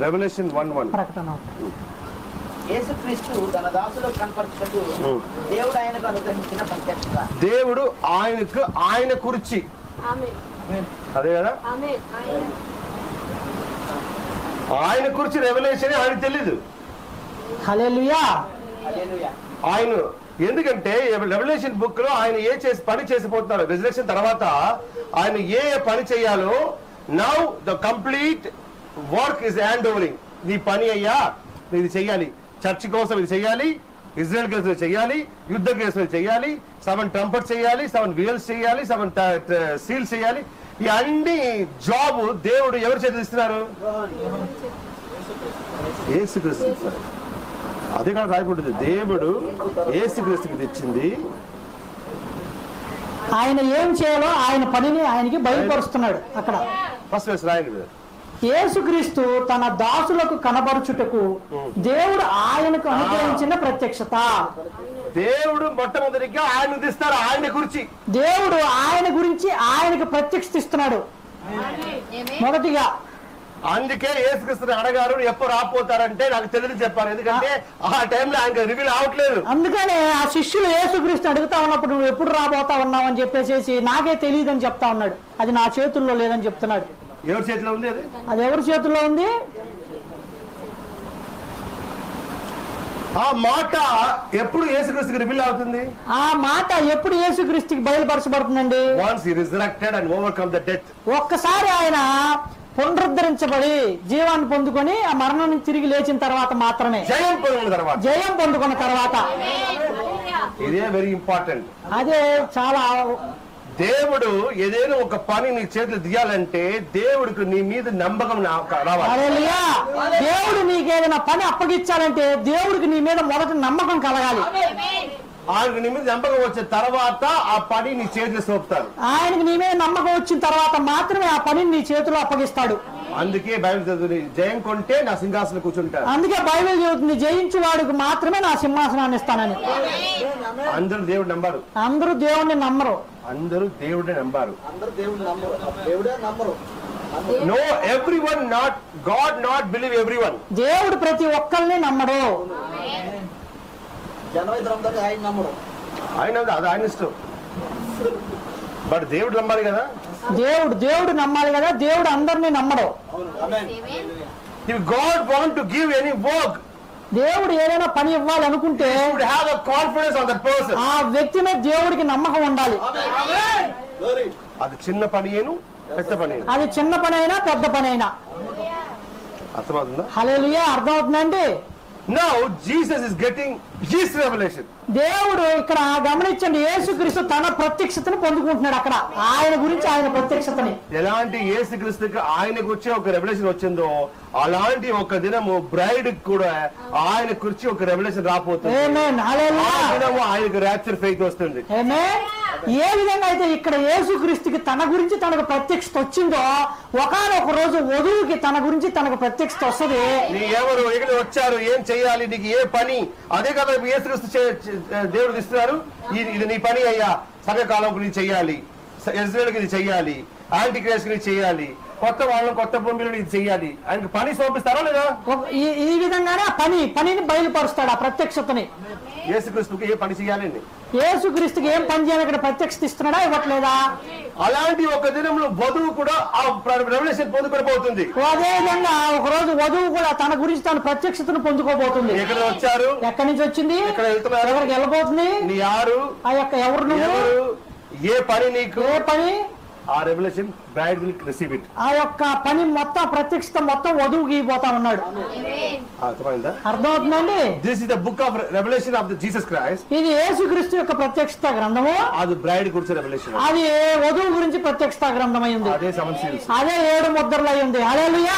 Revolution 1:1 ప్రకటన. యేసుక్రీస్తు తన దాసులకు కనపరచుటకు దేవుడు ఆయనకు అనుగ్రహించిన ప్రత్యక్షత. దేవుడు ఆయన కుర్చి అదే కదా, ఆయన కుర్చి రెవల్యూషన్ ఆయనకు తెలీదు. హల్లెలూయా. హల్లెలూయా. ఆయన ఎందుకంటే రెవల్యూషన్ బుక్ లో ఆయన పని చేసిపోతున్నారు. రిజర్వేషన్ తర్వాత ఆయన ఏ పని చేయాలో now the complete work is hand overing. నీ పని అయ్యా, ఇది చెయ్యాలి, చర్చ్ కోసం ఇది చెయ్యాలి, ఇజ్రాయెల్ కేసులు చెయ్యాలి, యుద్ధ కేసులు చెయ్యాలి, 7 ట్రంపెట్స్ చేయాలి, 7 వీల్స్ చేయాలి, 7 సీల్స్ చేయాలి. ఈ అన్ని జాబ్ దేవుడు ఎవరు చేతులు ఇస్తున్నారు? యేసుక్రీస్తు ఇస్తారు. అదే కాదు రాయబడింది, దేవుడు యేసుక్రీస్తుకి తెచ్చింది. ఆయన ఏం చేయాలో ఆయన పనిని ఆయనకి బయలుపరుస్తున్నాడు. అక్కడ ఫస్ట్ వేసి రాయండి. యేసుక్రీస్తు తన దాసులకు కనబరుచుటకు దేవుడు ఆయనకు అనుగ్రహించిన ప్రత్యక్షత. దేవుడు మొట్టమొదటిగా ఆయన తీస్తారు, ఆయన గురించి దేవుడు ఆయన గురించి ఆయనకు ప్రత్యక్షత ఇస్తున్నాడు మొదటిగా. అందుకే యేసుక్రీస్తుని అడగారు, ఎప్పుడు రాపోతారంటే నాకు తెలియదు చెప్పారు. ఎందుకంటే ఆ టైంలో ఆయన రివీల్ అవట్లేదు. అందుకనే ఆ శిష్యులు యేసుక్రీస్తు అడుగుతా ఉన్నప్పుడు నువ్వు ఎప్పుడు రాబోతా ఉన్నావు అని చెప్పేసి నాకే తెలియదు అని చెప్తా ఉన్నాడు. అది నా చేతుల్లో లేదని చెప్తున్నాడు. ఎవరి చేతిలో ఉంది? అది ఎవరి చేతుల్లో ఉంది? ఆ మాట ఎప్పుడు యేసుక్రీస్తుకి రివీల్ అవుతుంది? ఆ మాట ఎప్పుడు యేసుక్రీస్తుకి బయలుపరచబడుతుందండి? Once he resurrected and overcome the death. ఒక్కసారి ఆయన పునరుద్ధరించబడి జీవాన్ని పొందుకొని ఆ మరణం నుంచి తిరిగి లేచిన తర్వాత మాత్రమే. జయం పొందుకున్న తర్వాత. ఇదే వెరీ ఇంపార్టెంట్. అదే చాలా. దేవుడు ఏదైనా ఒక పని నీ చేతులు తీయాలంటే దేవుడికి నీ మీద నమ్మకం రావాలి. హల్లెలూయా. దేవుడు నీకు ఏదైనా పని అప్పగించాలంటే దేవుడికి నీ మీద మొదట నమ్మకం కలగాలి. ఆయనకు నీ మీద నమ్మకం వచ్చిన తర్వాత ఆ పని నీ చేతులు సోపుతాడు. ఆయనకు నీ మీద నమ్మకం వచ్చిన తర్వాత మాత్రమే ఆ పనిని నీ చేతిలో అప్పగిస్తాడు. అందుకే బైబిల్ చదువుతుంది, జయం కొంటే నా సింహాసనం కూర్చుంటాడు. అందుకే బైబిల్ చెబుతుంది, జయించు వాడికి మాత్రమే నా సింహాసనాన్ని ఇస్తానని. అందరూ దేవుడు నమ్మారు. అందరూ దేవుడిని నమ్మరు. అందరూ దేవుడే నమ్మారు. దేవుడే నమ్మరు. No everyone not god not believe everyone. దేవుడు ప్రతి ఒక్కరిని నమ్మడు. జనవైద్యులందరూ ఆయన నమ్మరు. అది ఆయన ఇష్టం. బట్ దేవుడు నమ్మాలి కదా. దేవుడు నమ్మాలి కదా. దేవుడు అందరినీ నమ్మడు. If God want to give any work, దేవుడు ఏదైనా పని ఇవ్వాలనుకుంటే he should have a confidence on that person. ఆ వ్యక్తి మీద దేవుడికి నమ్మకం ఉండాలి. అది చిన్న పని ఏను పెద్ద పని, అది చిన్న పని అయినా పెద్ద పని అయినా. అర్థమవుతుందా? హల్లెలూయా. అర్థమవుతుందండి. Now Jesus is getting his revelation. దేవుడు ఇక్కడ గమనించండి, యేసుక్రీస్తు తన ప్రత్యక్షతను పొందుకుంటున్నాడు. అక్కడ ఆయన గురించి ఆయన ప్రత్యక్షతని ఎలాంటి యేసుక్రీస్తుకి ఆయనకు వచ్చే ఒక రెవల్యూషన్ వచ్చిందో అలాంటి ఒక దినము బ్రైడ్ కూడా ఆయన గురించి ఒక రెవల్యూషన్ రాబోతుంది. ఆమేన్. హల్లెలూయా. ఆ దినము ఆయనకు రాప్చర్ ఫెయిత్ వస్తుంది. ఆమేన్. ఏ విధంగా అయితే ఇక్కడ యేసుక్రీస్తుకి తన గురించి తనకు ప్రత్యక్షత వచ్చిందో ఒకానొక రోజు వధువుకి తన గురించి తనకు ప్రత్యక్షత వస్తుంది. నీ ఎవరు ఎక్కడ వచ్చారు, ఏం చేయాలి, నీకు ఏ పని, అదే కదా యేసుక్రీస్తు దేవుడు ఇస్తున్నారు. ఇది నీ పని అయ్యా, సమయకాలంకు నీ చెయ్యాలి, ఇజ్రాయెల్కి ఇది చెయ్యాలి, యాంటీ క్రైస్ట్ ని చెయ్యాలి, కొత్త వాళ్ళని కొత్త భూమిలో ఇది చెయ్యాలి. ఆయనకు పని చూపిస్తారా లేదా? ఈ విధంగానే పనిని బయలుపరుస్తాడు. ఆ ప్రత్యక్షతని యేసుక్రీస్తుకి ఏ పని చేయాలండి? యేసుక్రీస్తుకి ఏం పని చేయాలి ఇక్కడ ప్రత్యక్షత ఇస్తున్నాడా ఇవ్వట్లేదా? అలాంటి ఒక దినంలో వధువు కూడా ఆ రెవల్యూషన్ పొందుకోబోతుంది. అదే విధంగా ఒక రోజు వధువు కూడా తన గురించి తన ప్రత్యక్షతను పొందుకోబోతుంది. ఎక్కడ వచ్చారు, ఎక్కడి నుంచి వచ్చింది, ఎక్కడ వెళ్తున్నారు, ఎవరికి వెళ్ళబోతుంది, నీ యారు, ఆ యొక్క ఎవరు, ఏ పని, నీకు ఏ పని, ఆ revolution braid will receive it. ఆ యొక్క పని మొత్తం ప్రత్యక్షత మొత్తం వధువుకి ఇవ్వబోతా ఉన్నాడు. అర్థమైందా? అర్థమవుతుందండి. This is the book of revolution of the Jesus Christ. ఇది యేసుక్రీస్తు యొక్క ప్రత్యక్షత గ్రంథము. అది బ్రైడ్ గురించి రెవల్యూషన్. అది వధువు గురించి ప్రత్యక్షత గ్రంథం అయింది. అదే 7 సీల్స్, అదే 7 ముద్రలు అయింది. హల్లెలూయా.